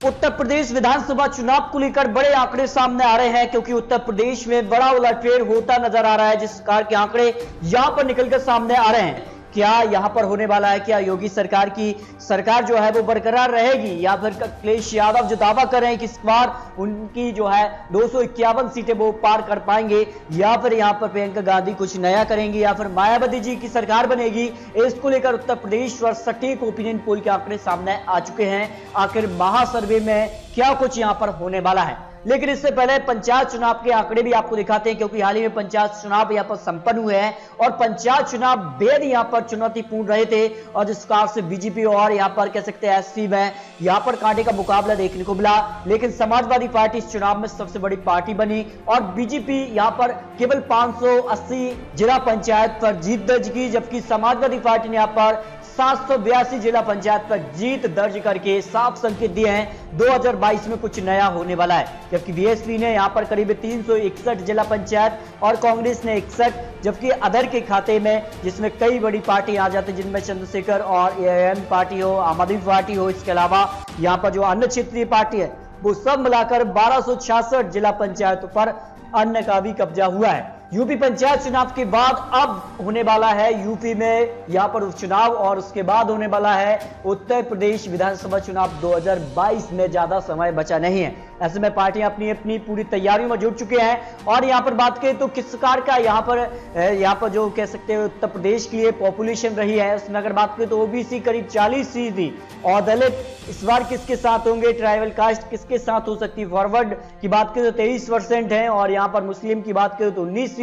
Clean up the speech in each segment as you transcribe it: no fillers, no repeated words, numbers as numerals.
उत्तर प्रदेश विधानसभा चुनाव को लेकर बड़े आंकड़े सामने आ रहे हैं, क्योंकि उत्तर प्रदेश में बड़ा उलटफेर होता नजर आ रहा है। जिस प्रकार के आंकड़े यहां पर निकलकर सामने आ रहे हैं, क्या यहां पर होने वाला है, क्या योगी सरकार की सरकार जो है वो बरकरार रहेगी, या फिर अखिलेश यादव जो दावा कर रहे हैं कि इस बार उनकी जो है 251 सीटें वो पार कर पाएंगे, या फिर यहां पर प्रियंका गांधी कुछ नया करेंगी, या फिर मायावती जी की सरकार बनेगी। इसको लेकर उत्तर प्रदेश पर सटीक ओपिनियन पोल के आंकड़े सामने आ चुके हैं। आखिर महासर्वे में क्या कुछ यहां पर होने वाला है, लेकिन इससे पहले पंचायत चुनाव के आंकड़े भी आपको दिखाते हैं, क्योंकि हाल ही में पंचायत चुनाव यहां पर संपन्न हुए हैं और पंचायत चुनाव बेहद यहां पर चुनौतीपूर्ण रहे थे, और जिस कारण से बीजेपी और यहां पर कह सकते हैं एसपी में यहां पर कांटे का मुकाबला देखने को मिला। लेकिन समाजवादी पार्टी इस चुनाव में सबसे बड़ी पार्टी बनी और बीजेपी यहां पर केवल 580 जिला पंचायत पर जीत दर्ज की, जबकि समाजवादी पार्टी ने यहां पर 782 जिला पंचायत पर जीत दर्ज करके साफ संकेत दिए हैं 2022 में कुछ नया होने वाला है। जबकि बीएसपी ने यहां पर करीब 361 जिला पंचायत और कांग्रेस ने 61, जबकि अदर के खाते में जिसमें कई बड़ी पार्टी आ जाती है, जिनमें चंद्रशेखर और एएम पार्टी हो, आम आदमी पार्टी हो, इसके अलावा यहां पर जो अन्य क्षेत्रीय पार्टी है वो सब मिलाकर 1266 जिला पंचायतों पर अन्य का भी कब्जा हुआ है। यूपी पंचायत चुनाव के बाद अब होने वाला है यूपी में यहां पर उपचुनाव, और उसके बाद होने वाला है उत्तर प्रदेश विधानसभा चुनाव 2022 में ज्यादा समय बचा नहीं है। ऐसे में पार्टियां अपनी अपनी पूरी तैयारियों में जुट चुके हैं। और यहां पर बात करें तो किस प्रकार का यहां पर जो कह सकते हैं उत्तर प्रदेश के लिए पॉपुलेशन रही है, उसमें अगर बात करें तो ओबीसी करीब 40% और दलित इस बार किसके साथ होंगे, ट्राइबल कास्ट किसके साथ हो सकती है, फॉरवर्ड की बात करें तो 23% है, और यहां पर मुस्लिम की बात करें तो 19%।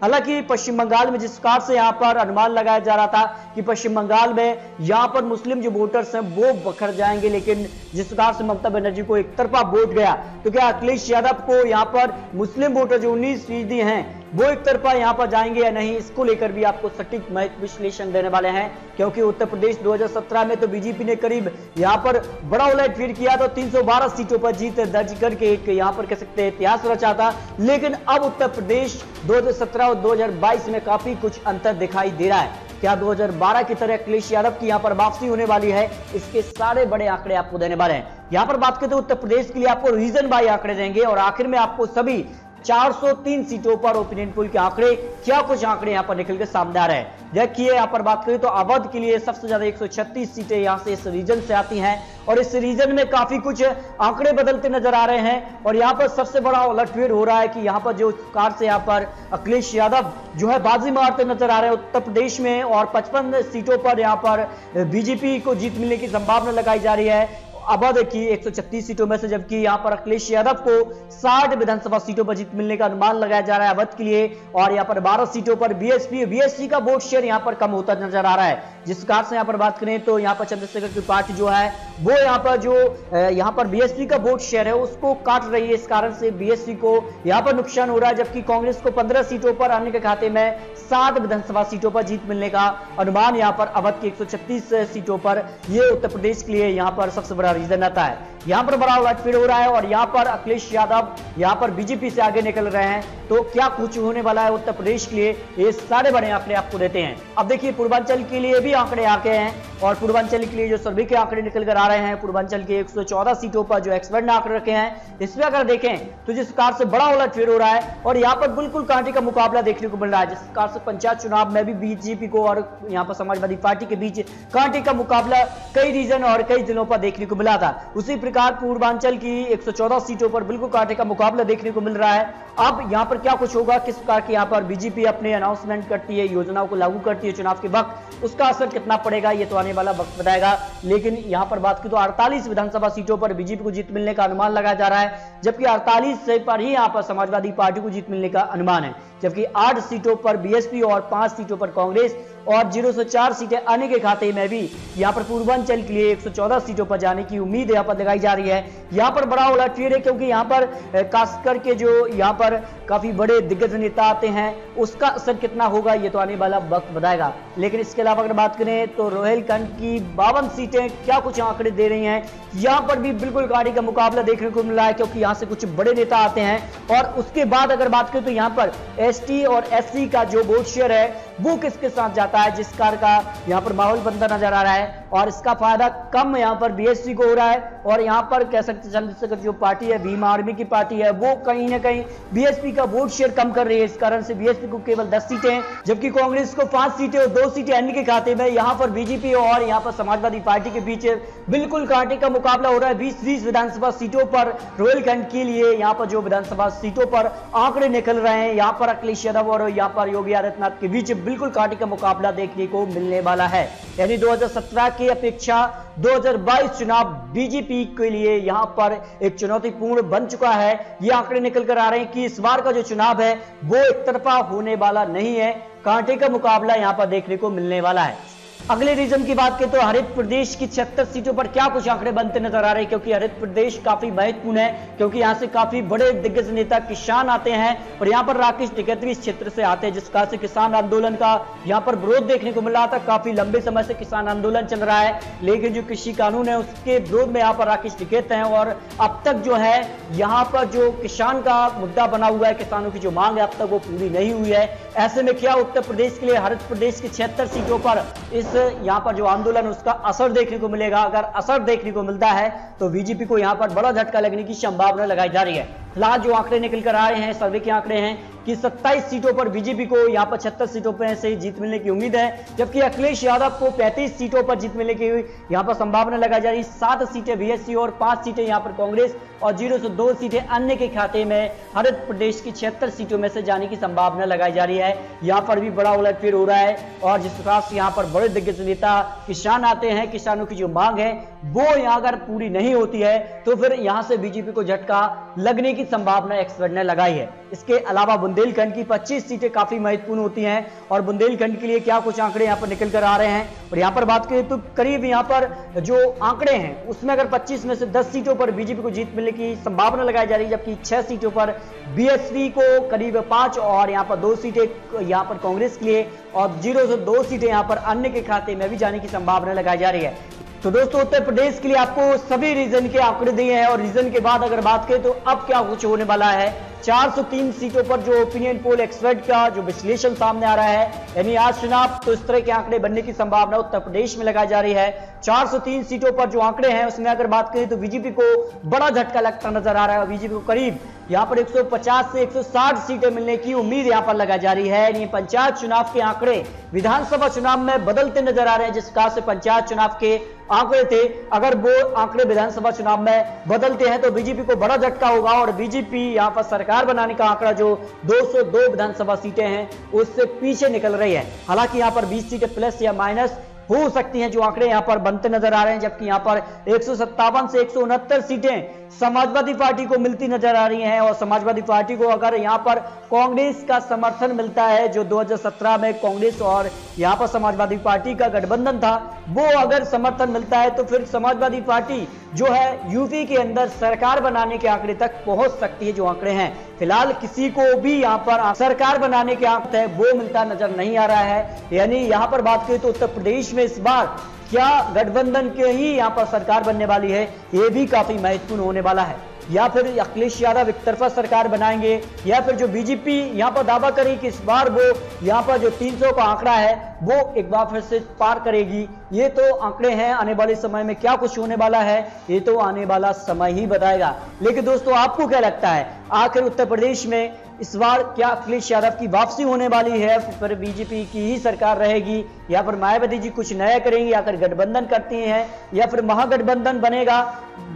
हालांकि पश्चिम बंगाल में जिस प्रकार से यहां पर अनुमान लगाया जा रहा था कि पश्चिम बंगाल में यहां पर मुस्लिम जो वोटर्स हैं वो बखर जाएंगे, लेकिन जिस प्रकार से ममता बनर्जी को एक तरफा वोट गया, तो क्या अखिलेश यादव को यहां पर मुस्लिम वोटर जो 19% हैं वो एक तरफा यहां पर जाएंगे या नहीं, इसको लेकर भी आपको सटीक विश्लेषण देने वाले हैं। क्योंकि उत्तर प्रदेश 2017 में तो बीजेपी ने करीब यहां पर बड़ा उलटफेर किया था, 312 सीटों पर जीत दर्ज करके एक यहां पर कह सकते हैं इतिहास रचा था। लेकिन अब उत्तर प्रदेश 2017 और 2022 में काफी कुछ अंतर दिखाई दे रहा है। क्या 2012 की तरह अखिलेश यादव की यहां पर वापसी होने वाली है, इसके सारे बड़े आंकड़े आपको देने वाले हैं। यहां पर बात करें तो उत्तर प्रदेश के लिए आपको रीजन बाय आंकड़े देंगे, और आखिर में आपको सभी 403 सीटों पर ओपिनियन पोल के आंकड़े, क्या कुछ आंकड़े यहां पर निकल के सामने आ रहे हैं। देखिए यहां पर बात करें तो अवध के लिए सबसे ज्यादा 136 सीटें यहां से इस रीजन से आती हैं, और इस रीजन में काफी कुछ आंकड़े बदलते नजर आ रहे हैं। और यहां पर सबसे बड़ा उलटफेर हो रहा है कि यहां पर जो कार से यहां पर अखिलेश यादव जो है बाजी मारते नजर आ रहे हैं उत्तर प्रदेश में, और 55 सीटों पर यहां पर बीजेपी को जीत मिलने की संभावना लगाई जा रही है अवध की 136 सीटों में से, जबकि यहां पर अखिलेश यादव को 60 विधानसभा सीटों पर जीत मिलने का अनुमान लगाया जा रहा है अवध के लिए। और यहां पर 12 सीटों पर बीएसपी का वोट शेयर यहां पर कम होता नजर आ रहा है। जिस कारण से यहां पर बात करें तो यहां पर चंद्रशेखर की पार्टी जो है वो यहां पर जो यहां पर बीएसपी का वोट शेयर है उसको काट रही है, इस कारण से बीएसपी को यहां पर नुकसान हो रहा है। जबकि कांग्रेस को 15 सीटों पर, अन्य के खाते में 7 विधानसभा सीटों पर जीत मिलने का अनुमान यहां पर अवध की 136 सीटों पर, ये उत्तर प्रदेश के लिए यहां पर सबसे बड़ा रीजन आता है। यहां पर बड़ा उलटफेर हो रहा है, और यहां पर अखिलेश यादव यहां पर बीजेपी से आगे निकल रहे हैं। तो क्या कुछ होने वाला है उत्तर प्रदेश के लिए, ये सारे बड़े आंकड़े आपको देते हैं। अब देखिए पूर्वांचल के लिए भी आंकड़े आ गए हैं, और पूर्वांचल के लिए जो सर्वे के आंकड़े निकल कर आ रहे हैं, पूर्वांचल के 114 सीटों पर जो एक्सपर्ट ने आंकड़े रखे हैं, इसमें अगर देखें तो जिस प्रकार से बड़ा उलटफेर हो रहा है और यहां पर बिल्कुल कांटे का मुकाबला देखने को मिल रहा है। जिस प्रकार से पंचायत चुनाव में भी बीजेपी को और यहां पर समाजवादी पार्टी के बीच कांटे का मुकाबला कई रीजन और कई जिलों पर देखने को मिला था, उसी प्रकार पूर्वांचल की 114 सीटों पर बिल्कुल कांटे का मुकाबला देखने को मिल रहा है। अब यहां पर क्या कुछ होगा, किस प्रकार की यहां पर बीजेपी अपने अनाउंसमेंट करती है, योजनाओं को लागू करती है चुनाव के वक्त, उसका असर कितना पड़ेगा ये तो आने वाला वक्त बताएगा। लेकिन यहां पर बात की तो 48 विधानसभा सीटों पर बीजेपी को जीत मिलने का अनुमान लगाया जा रहा है, जबकि 48 से पर ही यहां पर समाजवादी पार्टी को जीत मिलने का अनुमान है। जबकि 8 सीटों पर बीएसपी और 5 सीटों पर कांग्रेस, और 0 से 4 सीटें अन्य के खाते में भी यहां पर पूर्वांचल के लिए 114 सीटों पर जाने की उम्मीद यहां पर लगाई जा रही है। यहां पर बड़ा उलटफेर है, क्योंकि यहां पर खास करके जो यहां पर काफी बड़े दिग्गज नेता आते हैं, उसका असर कितना होगा ये तो आने वाला वक्त बताएगा। लेकिन इसके अलावा अगर बात करें तो रोहिलखंड की 52 सीटें क्या कुछ आंकड़े दे रही हैं, यहां पर भी बिल्कुल गाड़ी का मुकाबला देखने को मिल रहा है, क्योंकि यहां से कुछ बड़े नेता आते हैं। और उसके बाद अगर बात करें तो यहां पर एसटी और एससी का जो वोट शेयर है वो किसके साथ जाता है, जिस कार का यहां पर माहौल बनता नजर आ रहा है। और इसका फायदा कम यहां पर बीएसपी को हो रहा है, और यहां पर कह सकते चंद्रशेखर जो पार्टी है, भीम आर्मी की पार्टी है, वो कहीं ना कहीं बीएसपी का वोट शेयर कम कर रही है। इस कारण से बीएसपी को केवल 10 सीटें, जबकि कांग्रेस को 5 सीटें और 2 सीटें अन्य के खाते में। यहां पर बीजेपी और यहां पर समाजवादी पार्टी के बीच बिल्कुल कांटे का मुकाबला हो रहा है 20-20 विधानसभा सीटों पर। रोहिलखंड के लिए यहां पर जो विधानसभा सीटों पर आंकड़े निकल रहे हैं, यहां पर अखिलेश यादव और यहां पर योगी आदित्यनाथ के बीच बिल्कुल कांटे का मुकाबला देखने को मिलने वाला है। यानी 2017 की अपेक्षा 2022 चुनाव बीजेपी के लिए यहां पर एक चुनौतीपूर्ण बन चुका है। ये आंकड़े निकल कर आ रहे हैं कि इस बार का जो चुनाव है वो एक तरफा होने वाला नहीं है, कांटे का मुकाबला यहां पर देखने को मिलने वाला है। अगले रीजन की बात करें तो हरित प्रदेश की 76 सीटों पर क्या कुछ आंकड़े बनते नजर आ रहे हैं, क्योंकि हरित प्रदेश काफी महत्वपूर्ण है, क्योंकि यहां से काफी बड़े दिग्गज नेता किसान आते हैं। और यहां पर राकेश टिकैत भी इस क्षेत्र से आते हैं, जिस कारण से किसान आंदोलन का यहां पर विरोध देखने को मिल रहा था। काफी लंबे समय से किसान आंदोलन चल रहा है, लेकिन जो कृषि कानून है उसके विरोध में यहां पर राकेश टिकैत हैं। और अब तक जो है यहां पर जो किसान का मुद्दा बना हुआ है, किसानों की जो मांग है अब तक वो पूरी नहीं हुई है। ऐसे में क्या उत्तर प्रदेश के लिए हरित प्रदेश की 76 सीटों पर इस यहां पर जो आंदोलन उसका असर देखने को मिलेगा। अगर असर देखने को मिलता है तो बीजेपी को यहां पर बड़ा झटका लगने की संभावना लगाई जा रही है। फिलहाल जो आंकड़े निकल कर आ रहे हैं, सर्वे के आंकड़े हैं कि 27 सीटों पर बीजेपी को यहां पर 76 सीटों पर से जीत मिलने की उम्मीद है, जबकि अखिलेश यादव को 35 सीटों पर जीत मिलने की यहां पर संभावना लगाई जा रही है। 7 सीटें बीएसपी और 5 सीटें यहां पर कांग्रेस और 0 से 2 सीटें अन्य के खाते में हरित प्रदेश की 76 सीटों में से जाने की संभावना लगाई जा रही है। यहां पर भी बड़ा उलटफेर हो रहा है, और जिस प्रकार से यहां पर बड़े दिग्गज नेता किसान आते हैं, किसानों की जो मांग है वो यहां अगर पूरी नहीं होती है तो फिर यहां से बीजेपी को झटका लगने की संभावना एक्सपर्ट ने लगाई है। इसके अलावा बुंदेलखंड की 25 सीटें काफी महत्वपूर्ण होती हैं, और बुंदेलखंड के लिए क्या कुछ आंकड़े यहां पर निकल कर आ रहे हैं। और यहां पर बात करें तो करीब यहां पर जो आंकड़े हैं उसमें अगर 25 में से 10 सीटों पर बीजेपी को जीत मिलने की संभावना लगाई जा रही है, जबकि 6 सीटों पर बीएसपी को करीब 5 और यहां पर 2 सीटें यहां पर कांग्रेस के लिए और 0 से 2 सीटें यहां पर अन्य के खाते में भी जाने की संभावना लगाई जा रही है। तो दोस्तों उत्तर प्रदेश के लिए आपको सभी रीजन के आंकड़े दिए हैं, और रीजन के बाद अगर बात करें तो अब क्या कुछ होने वाला है। 403 सीटों पर जो ओपिनियन पोल एक्सपर्ट का जो विश्लेषण सामने आ रहा है, यानी आज चुनाव तो इस तरह के आंकड़े बनने की संभावना उत्तर प्रदेश में लगाई जा रही है। 403 सीटों पर जो आंकड़े हैं उसमें अगर बात करें तो बीजेपी को बड़ा झटका लगता नजर आ रहा है। बीजेपी को करीब यहां पर 150 से 160 सीटें मिलने की उम्मीद यहां पर लगाई जा रही है। यानी पंचायत चुनाव के आंकड़े विधानसभा चुनाव में बदलते नजर आ रहे हैं, जिस कारण से पंचायत चुनाव के आंकड़े थे अगर वो आंकड़े विधानसभा चुनाव में बदलते हैं तो बीजेपी को बड़ा झटका होगा, और बीजेपी यहां पर सरकार बनाने का आंकड़ा जो 202 विधानसभा सीटें हैं उससे पीछे निकल रही है। हालांकि यहां पर 20 सीटें प्लस या माइनस हो सकती हैं जो आंकड़े यहां पर बनते नजर आ रहे हैं, जबकि यहां पर 157 से 169 सीटें समाजवादी पार्टी को मिलती नजर आ रही हैं। और समाजवादी पार्टी को अगर यहां पर कांग्रेस का समर्थन मिलता है, जो 2017 में कांग्रेस और यहां पर समाजवादी पार्टी का गठबंधन था, वो अगर समर्थन मिलता है तो फिर समाजवादी पार्टी जो है यूपी के अंदर सरकार बनाने के आंकड़े तक पहुंच सकती है। जो आंकड़े हैं फिलहाल किसी को भी यहां पर सरकार बनाने के आंकड़े वो मिलता नजर नहीं आ रहा है। यानी यहां पर बात करें तो उत्तर प्रदेश में इस बार क्या गठबंधन के ही यहां पर सरकार बनने वाली है, ये भी काफी महत्वपूर्ण होने वाला है, या फिर अखिलेश यादव एक तरफा सरकार बनाएंगे, या फिर जो बीजेपी यहां पर दावा करी कि इस बार वो यहां पर जो 300 का आंकड़ा है वो एक बार फिर से पार करेगी। ये तो आंकड़े हैं, आने वाले समय में क्या कुछ होने वाला है ये तो आने वाला समय ही बताएगा। लेकिन दोस्तों आपको क्या लगता है, आखिर उत्तर प्रदेश में इस बार क्या अखिलेश यादव की वापसी होने वाली है, फिर बीजेपी की ही सरकार रहेगी, या फिर मायावती जी कुछ नया करेंगी, या फिर गठबंधन करती हैं, या फिर महागठबंधन बनेगा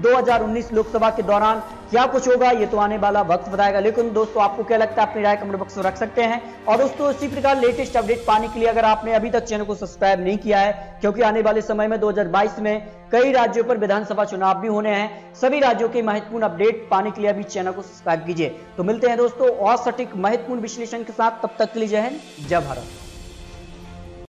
2019 लोकसभा के दौरान, क्या कुछ होगा ये तो आने वाला वक्त बताएगा। लेकिन दोस्तों आपको क्या लगता है, अपनी राय कमेंट बॉक्स में रख सकते हैं। और दोस्तों इसी प्रकार लेटेस्ट अपडेट पाने के लिए अगर आपने अभी तक चैनल को सब्सक्राइब नहीं किया है, क्योंकि आने वाले समय में 2022 में कई राज्यों पर विधानसभा चुनाव भी होने हैं, सभी राज्यों के महत्वपूर्ण अपडेट पाने के लिए अभी चैनल को सब्सक्राइब कीजिए। तो मिलते हैं दोस्तों और सटीक महत्वपूर्ण विश्लेषण के साथ, तब तक के लिए जय हिंद, जय भारत।